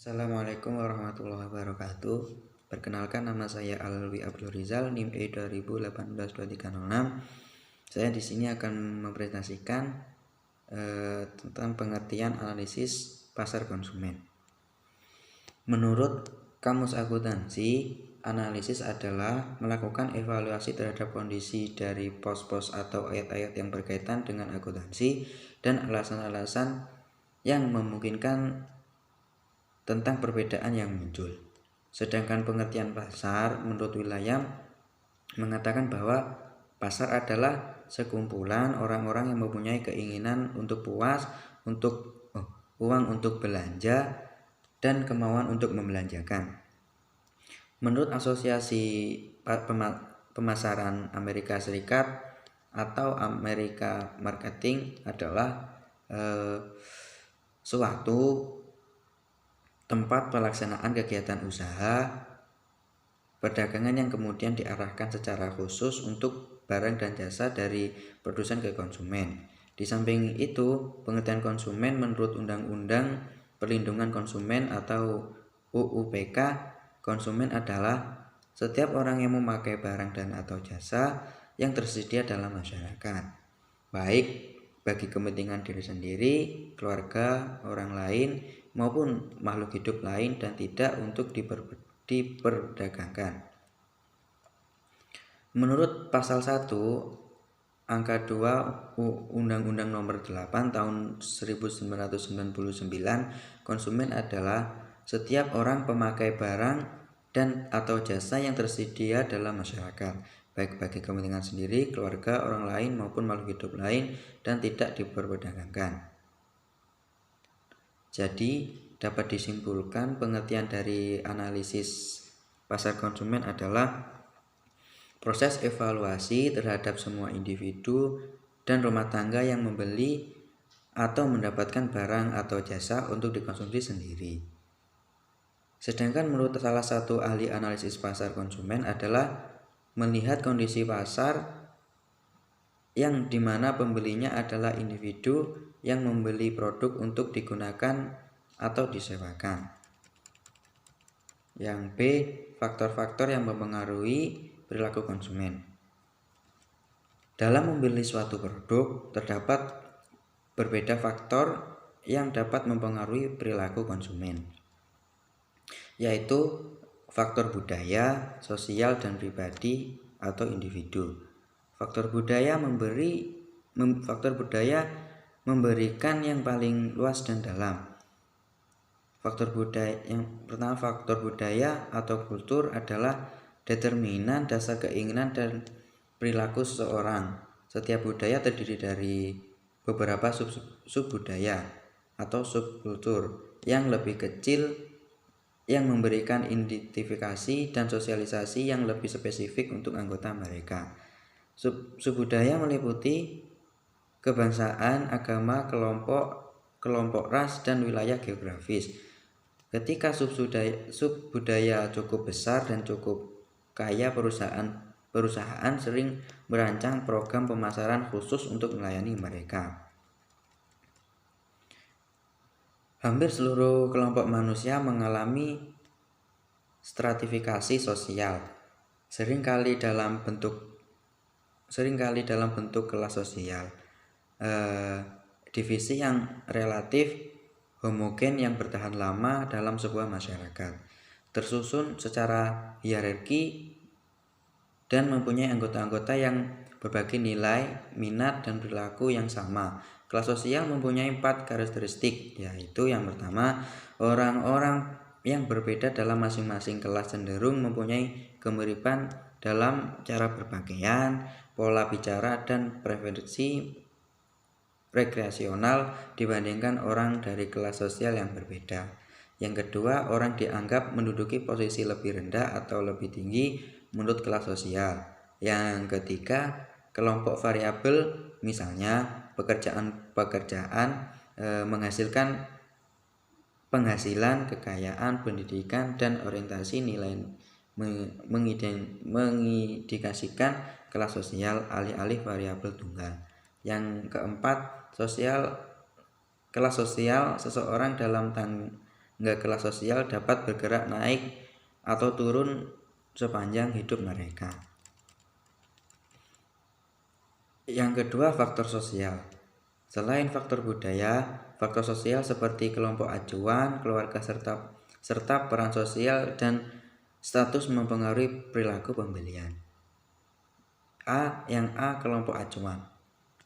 Assalamualaikum warahmatullahi wabarakatuh. Perkenalkan, nama saya Alwi Abdul Rizal, NIM E 20182306. Saya di sini akan mempresentasikan tentang pengertian analisis pasar konsumen. Menurut Kamus Akuntansi, analisis adalah melakukan evaluasi terhadap kondisi dari pos-pos atau ayat-ayat yang berkaitan dengan akuntansi dan alasan-alasan yang memungkinkan tentang perbedaan yang muncul. Sedangkan pengertian pasar menurut William mengatakan bahwa pasar adalah sekumpulan orang-orang yang mempunyai keinginan untuk puas, uang untuk belanja, dan kemauan untuk membelanjakan. Menurut Asosiasi Pemasaran Amerika Serikat atau Amerika Marketing adalah suatu tempat pelaksanaan kegiatan usaha perdagangan yang kemudian diarahkan secara khusus untuk barang dan jasa dari produsen ke konsumen. Di samping itu, pengertian konsumen menurut Undang-Undang Perlindungan Konsumen atau UUPK, konsumen adalah setiap orang yang memakai barang dan atau jasa yang tersedia dalam masyarakat, baik bagi kepentingan diri sendiri, keluarga, orang lain, maupun makhluk hidup lain dan tidak untuk diperdagangkan. Menurut pasal 1 angka 2 Undang-Undang Nomor 8 tahun 1999, konsumen adalah setiap orang pemakai barang dan atau jasa yang tersedia dalam masyarakat, baik bagi kepentingan sendiri, keluarga, orang lain maupun makhluk hidup lain dan tidak diperdagangkan. Jadi dapat disimpulkan pengertian dari analisis pasar konsumen adalah proses evaluasi terhadap semua individu dan rumah tangga yang membeli atau mendapatkan barang atau jasa untuk dikonsumsi sendiri. Sedangkan menurut salah satu ahli analisis pasar konsumen adalah melihat kondisi pasar yang dimana pembelinya adalah individu yang membeli produk untuk digunakan atau disewakan. Yang B, faktor-faktor yang mempengaruhi perilaku konsumen. Dalam membeli suatu produk, terdapat berbeda faktor yang dapat mempengaruhi perilaku konsumen, yaitu faktor budaya, sosial, dan pribadi atau individu. Faktor budaya memberikan yang paling luas dan dalam. Faktor budaya atau kultur adalah determinan dasar keinginan dan perilaku seseorang. Setiap budaya terdiri dari beberapa sub-budaya atau subkultur yang lebih kecil yang memberikan identifikasi dan sosialisasi yang lebih spesifik untuk anggota mereka. Subbudaya meliputi kebangsaan, agama, kelompok ras, dan wilayah geografis. Ketika subbudaya cukup besar dan cukup kaya, perusahaan sering merancang program pemasaran khusus untuk melayani mereka. Hampir seluruh kelompok manusia mengalami stratifikasi sosial, seringkali dalam bentuk kelas sosial, divisi yang relatif homogen yang bertahan lama dalam sebuah masyarakat, tersusun secara hierarki dan mempunyai anggota-anggota yang berbagai nilai, minat, dan perilaku yang sama. Kelas sosial mempunyai 4 karakteristik, yaitu yang pertama, orang-orang yang berbeda dalam masing-masing kelas cenderung mempunyai kemiripan dalam cara berpakaian, pola bicara, dan preferensi rekreasional dibandingkan orang dari kelas sosial yang berbeda. Yang kedua, orang dianggap menduduki posisi lebih rendah atau lebih tinggi menurut kelas sosial. Yang ketiga, kelompok variabel, misalnya pekerjaan menghasilkan penghasilan, kekayaan, pendidikan, dan orientasi nilai mengindikasikan kelas sosial alih-alih variabel tunggal. Yang keempat, kelas sosial seseorang dalam hingga kelas sosial dapat bergerak naik atau turun sepanjang hidup mereka. Yang kedua, faktor sosial. Selain faktor budaya, faktor sosial seperti kelompok acuan, keluarga serta peran sosial dan status mempengaruhi perilaku pembelian. Yang A, kelompok acuan.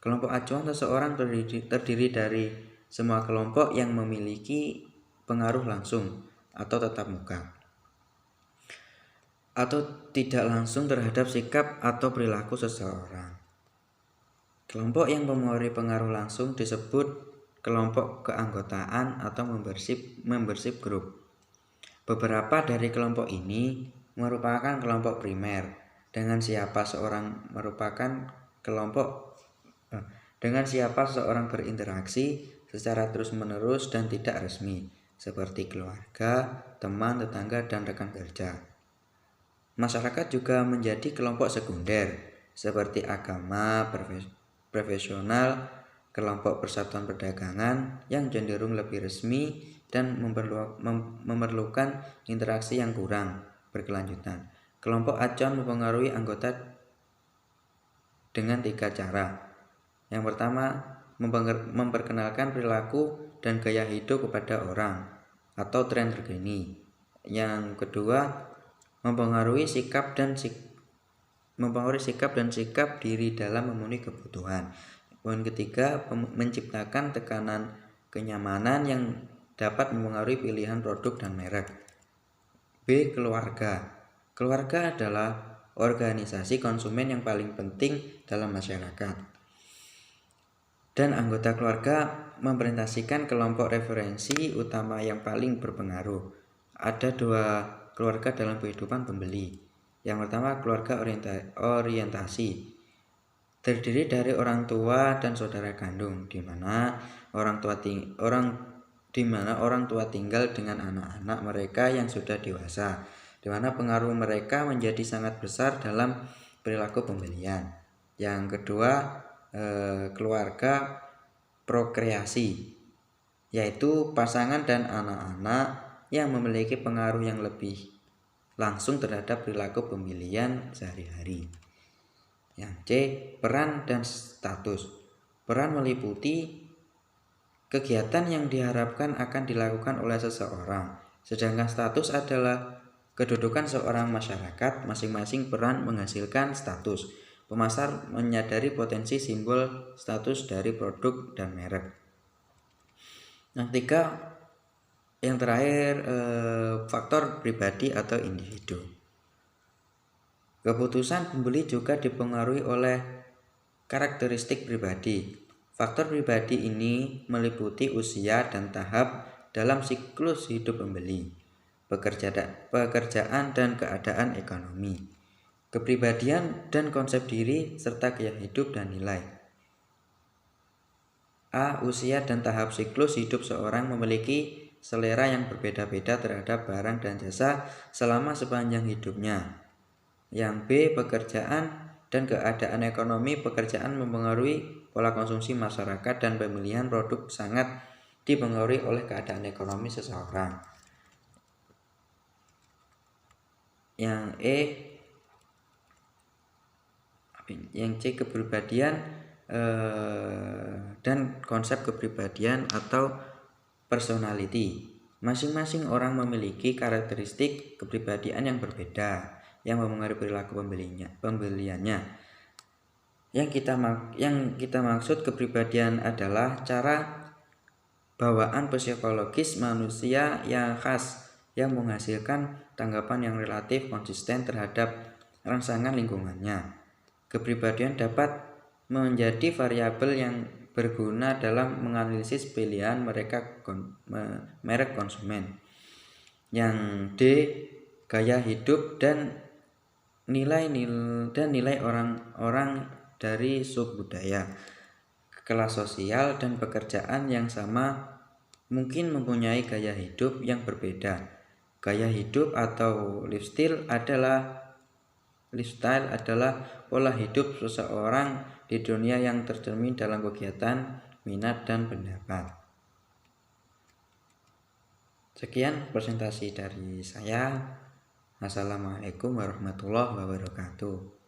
Kelompok acuan seseorang terdiri dari semua kelompok yang memiliki pengaruh langsung atau tatap muka atau tidak langsung terhadap sikap atau perilaku seseorang. Kelompok yang mempengaruhi pengaruh langsung disebut kelompok keanggotaan atau membership group. Beberapa dari kelompok ini merupakan kelompok primer dengan siapa seorang berinteraksi secara terus-menerus dan tidak resmi, seperti keluarga, teman, tetangga, dan rekan kerja. Masyarakat juga menjadi kelompok sekunder, seperti agama, profesional, kelompok persatuan perdagangan yang cenderung lebih resmi dan memerlukan interaksi yang kurang berkelanjutan. Kelompok acuan mempengaruhi anggota dengan 3 cara. Yang pertama, memperkenalkan perilaku dan gaya hidup kepada orang atau tren terkini. Yang kedua, mempengaruhi sikap dan sikap diri dalam memenuhi kebutuhan. Poin ketiga, menciptakan tekanan kenyamanan yang dapat mempengaruhi pilihan produk dan merek. B, keluarga. Keluarga adalah organisasi konsumen yang paling penting dalam masyarakat. Dan anggota keluarga merepresentasikan kelompok referensi utama yang paling berpengaruh. Ada 2 keluarga dalam kehidupan pembeli. Yang pertama, keluarga orientasi. Terdiri dari orang tua dan saudara kandung, di mana orang tua tinggal dengan anak-anak mereka yang sudah dewasa, di mana pengaruh mereka menjadi sangat besar dalam perilaku pembelian. Yang kedua, keluarga prokreasi, yaitu pasangan dan anak-anak yang memiliki pengaruh yang lebih langsung terhadap perilaku pembelian sehari-hari. Yang C, peran dan status. Peran meliputi kegiatan yang diharapkan akan dilakukan oleh seseorang, sedangkan status adalah kedudukan seorang masyarakat. Masing-masing peran menghasilkan status. Pemasar menyadari potensi simbol status dari produk dan merek. Yang terakhir, faktor pribadi atau individu. Keputusan pembeli juga dipengaruhi oleh karakteristik pribadi. Faktor pribadi ini meliputi usia dan tahap dalam siklus hidup pembeli, pekerjaan dan keadaan ekonomi, kepribadian dan konsep diri, serta gaya hidup dan nilai. A, usia dan tahap siklus hidup seorang memiliki selera yang berbeda-beda terhadap barang dan jasa selama sepanjang hidupnya. Yang B, pekerjaan dan keadaan ekonomi. Pekerjaan mempengaruhi pola konsumsi masyarakat dan pemilihan produk sangat dipengaruhi oleh keadaan ekonomi seseorang. Yang C, kepribadian dan konsep kepribadian atau personality. Masing-masing orang memiliki karakteristik kepribadian yang berbeda yang mempengaruhi perilaku pembeliannya. Yang kita maksud kepribadian adalah cara bawaan psikologis manusia yang khas yang menghasilkan tanggapan yang relatif konsisten terhadap rangsangan lingkungannya. Kepribadian dapat menjadi variabel yang berguna dalam menganalisis pilihan merek konsumen. Yang D, gaya hidup dan nilai orang-orang dari subbudaya, kelas sosial dan pekerjaan yang sama mungkin mempunyai gaya hidup yang berbeda. Gaya hidup atau lifestyle adalah pola hidup seseorang di dunia yang tercermin dalam kegiatan, minat, dan pendapat. Sekian presentasi dari saya. Assalamualaikum warahmatullahi wabarakatuh.